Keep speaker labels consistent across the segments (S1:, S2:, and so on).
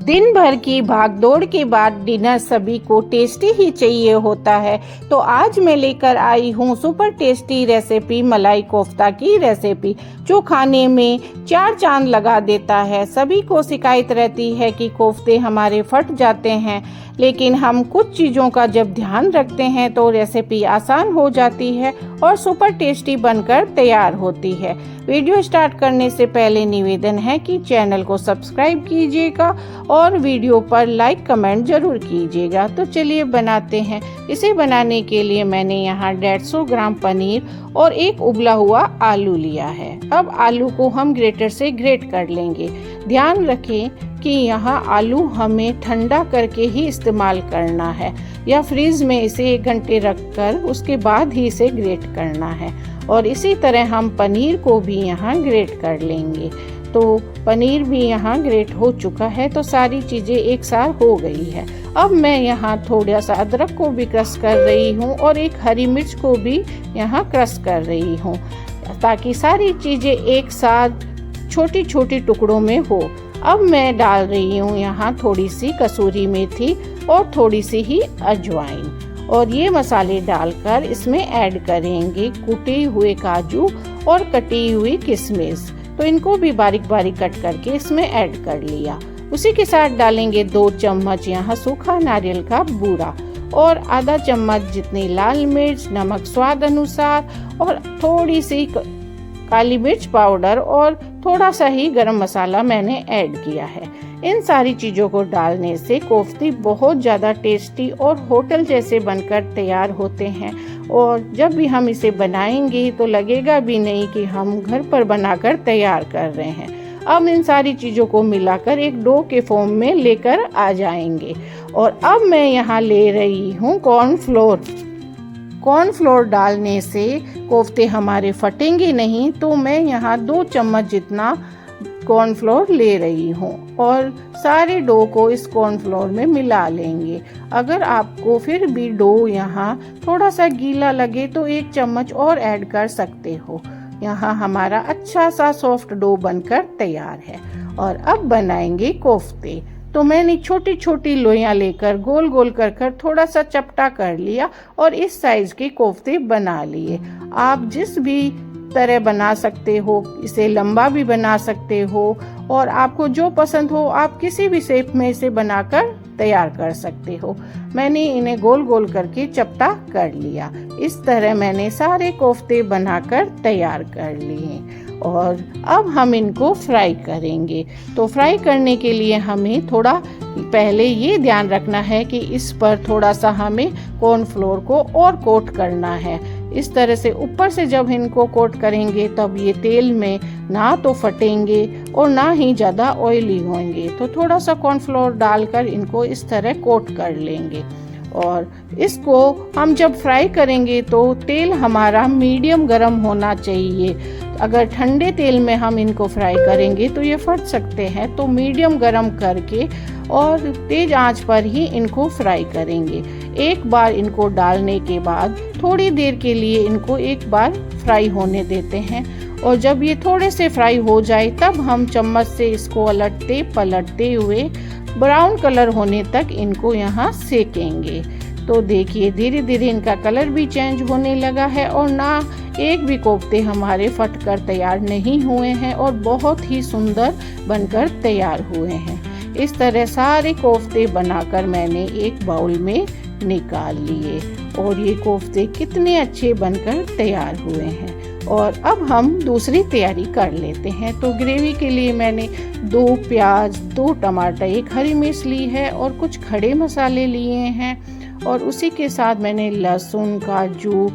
S1: दिन भर की भागदौड़ के बाद डिनर सभी को टेस्टी ही चाहिए होता है। तो आज मैं लेकर आई हूँ सुपर टेस्टी रेसिपी मलाई कोफ्ता की रेसिपी, जो खाने में चार चांद लगा देता है। सभी को शिकायत रहती है कि कोफ्ते हमारे फट जाते हैं, लेकिन हम कुछ चीज़ों का जब ध्यान रखते हैं तो रेसिपी आसान हो जाती है और सुपर टेस्टी बनकर तैयार होती है। वीडियो स्टार्ट करने से पहले निवेदन है कि चैनल को सब्सक्राइब कीजिएगा और वीडियो पर लाइक कमेंट जरूर कीजिएगा। तो चलिए बनाते हैं। इसे बनाने के लिए मैंने यहाँ 150 ग्राम पनीर और एक उबला हुआ आलू लिया है। अब आलू को हम ग्रेटर से ग्रेट कर लेंगे। ध्यान रखें कि यहाँ आलू हमें ठंडा करके ही इस्तेमाल करना है या फ्रीज में इसे 1 घंटे रखकर उसके बाद ही इसे ग्रेट करना है। और इसी तरह हम पनीर को भी यहाँ ग्रेट कर लेंगे। तो पनीर भी यहाँ ग्रेट हो चुका है, तो सारी चीज़ें एक साथ हो गई है। अब मैं यहाँ थोड़ा सा अदरक को भी क्रश कर रही हूँ और एक हरी मिर्च को भी यहाँ क्रश कर रही हूँ, ताकि सारी चीज़ें एक साथ छोटी छोटी टुकड़ों में हो। अब मैं डाल रही हूँ यहाँ थोड़ी सी कसूरी मेथी और थोड़ी सी ही अजवाइन, और ये मसाले डालकर इसमें ऐड करेंगे कुटे हुए काजू और कटी हुई किशमिश। तो इनको भी बारीक बारीक कट करके इसमें ऐड कर लिया। उसी के साथ डालेंगे 2 चम्मच यहाँ सूखा नारियल का बूरा और आधा चम्मच जितनी लाल मिर्च, नमक स्वाद अनुसार और थोड़ी सी काली मिर्च पाउडर और थोड़ा सा ही गरम मसाला मैंने ऐड किया है। इन सारी चीज़ों को डालने से कोफ्ते बहुत ज़्यादा टेस्टी और होटल जैसे बनकर तैयार होते हैं, और जब भी हम इसे बनाएंगे तो लगेगा भी नहीं कि हम घर पर बनाकर तैयार कर रहे हैं। अब इन सारी चीज़ों को मिलाकर एक डो के फॉर्म में लेकर आ जाएंगे। और अब मैं यहाँ ले रही हूँ कॉर्नफ्लोर। कॉर्नफ्लोर डालने से कोफ्ते हमारे फटेंगे नहीं, तो मैं यहाँ 2 चम्मच जितना कॉर्नफ्लोर ले रही हूँ और सारे डो को इस कॉर्नफ्लोर में मिला लेंगे। अगर आपको फिर भी डो यहाँ थोड़ा सा गीला लगे तो 1 चम्मच और ऐड कर सकते हो। यहाँ हमारा अच्छा सा सॉफ्ट डो बनकर तैयार है। और अब बनाएंगे कोफ्ते। तो मैंने छोटी छोटी लोइयां लेकर गोल गोल कर थोड़ा सा चपटा कर लिया और इस साइज के कोफ्ते बना लिए। आप जिस भी तरह बना सकते हो, इसे लंबा भी बना सकते हो, और आपको जो पसंद हो आप किसी भी शेप में इसे बनाकर तैयार कर सकते हो। मैंने इन्हें गोल गोल करके चपटा कर लिया। इस तरह मैंने सारे कोफ्ते बनाकर तैयार कर लिए और अब हम इनको फ्राई करेंगे। तो फ्राई करने के लिए हमें थोड़ा पहले ये ध्यान रखना है कि इस पर थोड़ा सा हमें कॉर्नफ्लोर को और कोट करना है। इस तरह से ऊपर से जब इनको कोट करेंगे तब ये तेल में ना तो फटेंगे और ना ही ज़्यादा ऑयली होंगे। तो थोड़ा सा कॉर्नफ्लोर डालकर इनको इस तरह कोट कर लेंगे। और इसको हम जब फ्राई करेंगे तो तेल हमारा मीडियम गरम होना चाहिए। अगर ठंडे तेल में हम इनको फ्राई करेंगे तो ये फट सकते हैं, तो मीडियम गरम करके और तेज आंच पर ही इनको फ्राई करेंगे। एक बार इनको डालने के बाद थोड़ी देर के लिए इनको एक बार फ्राई होने देते हैं, और जब ये थोड़े से फ्राई हो जाए तब हम चम्मच से इसको उलटते पलटते हुए ब्राउन कलर होने तक इनको यहाँ सेकेंगे। तो देखिए धीरे धीरे इनका कलर भी चेंज होने लगा है और ना एक भी कोफ्ते हमारे फटकर तैयार नहीं हुए हैं और बहुत ही सुंदर बनकर तैयार हुए हैं। इस तरह सारे कोफ्ते बनाकर मैंने एक बाउल में निकाल लिए और ये कोफ्ते कितने अच्छे बनकर तैयार हुए हैं। और अब हम दूसरी तैयारी कर लेते हैं। तो ग्रेवी के लिए मैंने 2 प्याज, 2 टमाटर, 1 हरी मिर्च ली है और कुछ खड़े मसाले लिए हैं, और उसी के साथ मैंने लहसुन, काजू,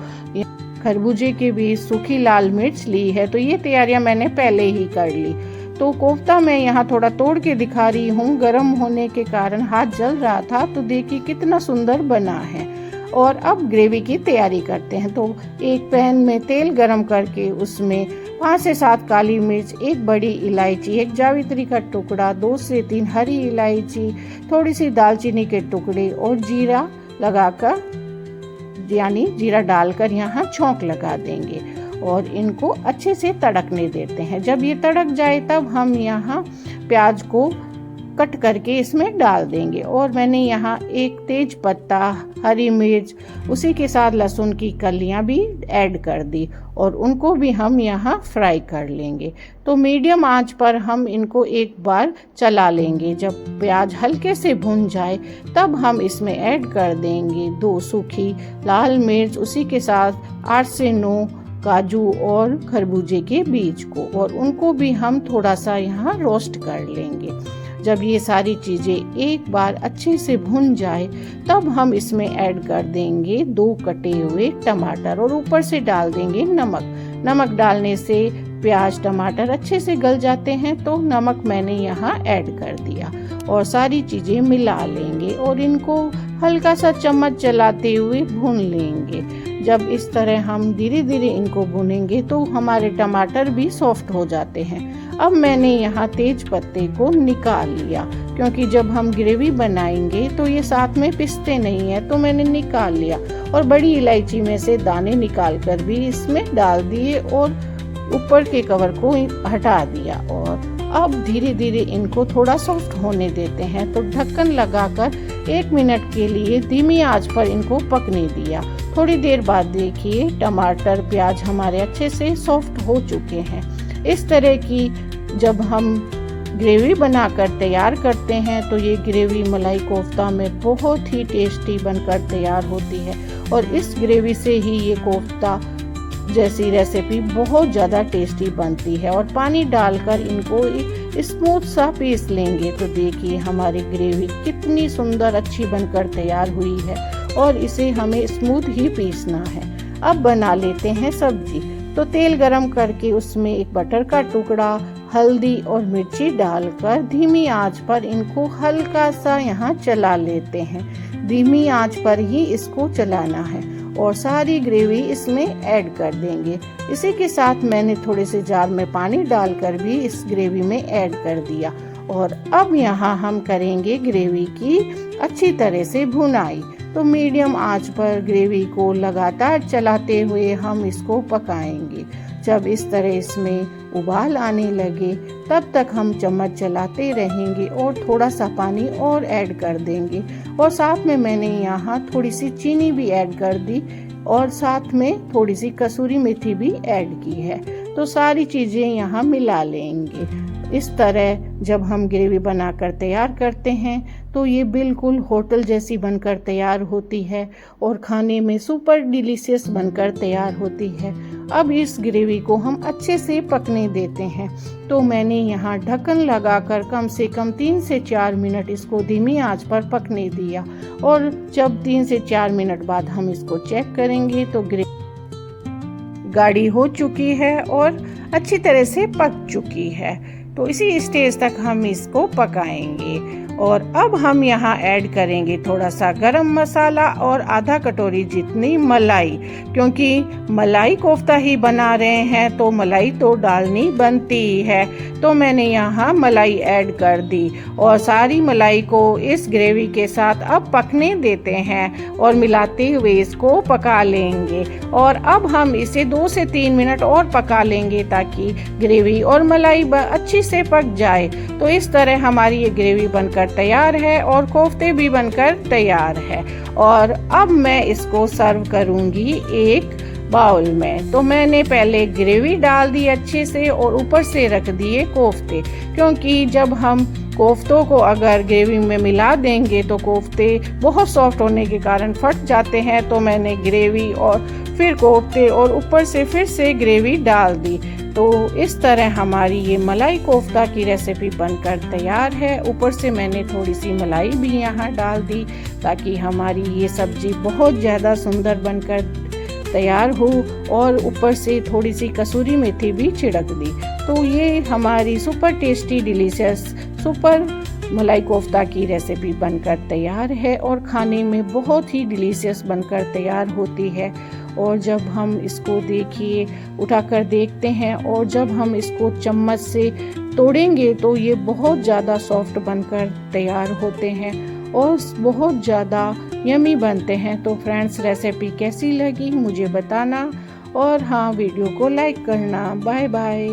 S1: खरबूजे के बीज, सूखी लाल मिर्च ली है। तो ये तैयारियां मैंने पहले ही कर ली। तो कोफ्ता मैं यहाँ थोड़ा तोड़ के दिखा रही हूँ, गर्म होने के कारण हाथ जल रहा था। तो देखिए कितना सुंदर बना है। और अब ग्रेवी की तैयारी करते हैं। तो एक पैन में तेल गरम करके उसमें 5 से 7 काली मिर्च, 1 बड़ी इलायची, 1 जावित्री का टुकड़ा, 2 से 3 हरी इलायची, थोड़ी सी दालचीनी के टुकड़े और जीरा लगाकर, यानी जीरा डालकर यहाँ छौंक लगा देंगे और इनको अच्छे से तड़कने देते हैं। जब ये तड़क जाए तब हम यहाँ प्याज को कट करके इसमें डाल देंगे। और मैंने यहाँ एक तेज पत्ता, हरी मिर्च, उसी के साथ लहसुन की कलियाँ भी ऐड कर दी और उनको भी हम यहाँ फ्राई कर लेंगे। तो मीडियम आंच पर हम इनको एक बार चला लेंगे। जब प्याज हल्के से भुन जाए तब हम इसमें ऐड कर देंगे 2 सूखी लाल मिर्च, उसी के साथ 8 से 9 काजू और खरबूजे के बीज को, और उनको भी हम थोड़ा सा यहाँ रोस्ट कर लेंगे। जब ये सारी चीज़ें एक बार अच्छे से भुन जाए तब हम इसमें ऐड कर देंगे 2 कटे हुए टमाटर और ऊपर से डाल देंगे नमक। नमक डालने से प्याज टमाटर अच्छे से गल जाते हैं, तो नमक मैंने यहाँ ऐड कर दिया और सारी चीज़ें मिला लेंगे और इनको हल्का सा चम्मच चलाते हुए भून लेंगे। जब इस तरह हम धीरे धीरे इनको भुनेंगे तो हमारे टमाटर भी सॉफ्ट हो जाते हैं। अब मैंने यहाँ तेज पत्ते को निकाल लिया, क्योंकि जब हम ग्रेवी बनाएंगे तो ये साथ में पिसते नहीं है, तो मैंने निकाल लिया। और बड़ी इलायची में से दाने निकाल कर भी इसमें डाल दिए और ऊपर के कवर को हटा दिया। और अब धीरे धीरे इनको थोड़ा सॉफ्ट होने देते हैं, तो ढक्कन लगाकर 1 मिनट के लिए धीमी आंच पर इनको पकने दिया। थोड़ी देर बाद देखिए टमाटर प्याज हमारे अच्छे से सॉफ्ट हो चुके हैं। इस तरह की जब हम ग्रेवी बनाकर तैयार करते हैं तो ये ग्रेवी मलाई कोफ्ता में बहुत ही टेस्टी बनकर तैयार होती है। और इस ग्रेवी से ही ये कोफ्ता जैसी रेसिपी बहुत ज़्यादा टेस्टी बनती है। और पानी डालकर इनको स्मूथ सा पीस लेंगे तो देखिए हमारी ग्रेवी कितनी सुंदर अच्छी बनकर तैयार हुई है। और इसे हमें स्मूथ ही पीसना है। अब बना लेते हैं सब्जी। तो तेल गरम करके उसमें एक बटर का टुकड़ा, हल्दी और मिर्ची डालकर धीमी आंच पर इनको हल्का सा यहाँ चला लेते हैं। धीमी आंच पर ही इसको चलाना है और सारी ग्रेवी इसमें ऐड कर देंगे। इसी के साथ मैंने थोड़े से जार में पानी डालकर भी इस ग्रेवी में ऐड कर दिया। और अब यहाँ हम करेंगे ग्रेवी की अच्छी तरह से भुनाई। तो मीडियम आंच पर ग्रेवी को लगातार चलाते हुए हम इसको पकाएंगे। जब इस तरह इसमें उबाल आने लगे तब तक हम चम्मच चलाते रहेंगे और थोड़ा सा पानी और ऐड कर देंगे। और साथ में मैंने यहाँ थोड़ी सी चीनी भी ऐड कर दी और साथ में थोड़ी सी कसूरी मेथी भी ऐड की है। तो सारी चीज़ें यहाँ मिला लेंगे। इस तरह जब हम ग्रेवी बनाकर तैयार करते हैं तो ये बिल्कुल होटल जैसी बनकर तैयार होती है और खाने में सुपर डिलीशियस बनकर तैयार होती है। अब इस ग्रेवी को हम अच्छे से पकने देते हैं। तो मैंने यहाँ ढक्कन लगाकर कम से कम 3 से 4 मिनट इसको धीमी आंच पर पकने दिया। और जब 3 से 4 मिनट बाद हम इसको चेक करेंगे तो ग्रेवी गाढ़ी हो चुकी है और अच्छी तरह से पक चुकी है। तो इसी स्टेज तक हम इसको पकाएंगे। और अब हम यहाँ ऐड करेंगे थोड़ा सा गरम मसाला और आधा कटोरी जितनी मलाई, क्योंकि मलाई कोफ्ता ही बना रहे हैं तो मलाई तो डालनी बनती है। तो मैंने यहाँ मलाई ऐड कर दी और सारी मलाई को इस ग्रेवी के साथ अब पकने देते हैं और मिलाते हुए इसको पका लेंगे। और अब हम इसे 2 से 3 मिनट और पका लेंगे ताकि ग्रेवी और मलाई अच्छी से पक जाए। तो इस तरह हमारी ये ग्रेवी बनकर तैयार है और कोफ्ते भी बनकर तैयार है। और अब मैं इसको सर्व करूंगी एक बाउल में। तो मैंने पहले ग्रेवी डाल दी अच्छे से और ऊपर से रख दिए कोफ्ते, क्योंकि जब हम कोफ्तों को अगर ग्रेवी में मिला देंगे तो कोफ्ते बहुत सॉफ्ट होने के कारण फट जाते हैं। तो मैंने ग्रेवी और फिर कोफ्ते और ऊपर से फिर से ग्रेवी डाल दी। तो इस तरह हमारी ये मलाई कोफ्ता की रेसिपी बनकर तैयार है। ऊपर से मैंने थोड़ी सी मलाई भी यहाँ डाल दी ताकि हमारी ये सब्जी बहुत ज़्यादा सुंदर बनकर तैयार हो, और ऊपर से थोड़ी सी कसूरी मेथी भी छिड़क दी। तो ये हमारी सुपर टेस्टी डिलीशियस सुपर मलाई कोफ्ता की रेसिपी बनकर तैयार है और खाने में बहुत ही डिलीशियस बनकर तैयार होती है। और जब हम इसको देखिए उठाकर देखते हैं और जब हम इसको चम्मच से तोड़ेंगे तो ये बहुत ज़्यादा सॉफ्ट बनकर तैयार होते हैं और बहुत ज़्यादा यमी बनते हैं। तो फ्रेंड्स, रेसिपी कैसी लगी मुझे बताना और हाँ, वीडियो को लाइक करना। Bye bye.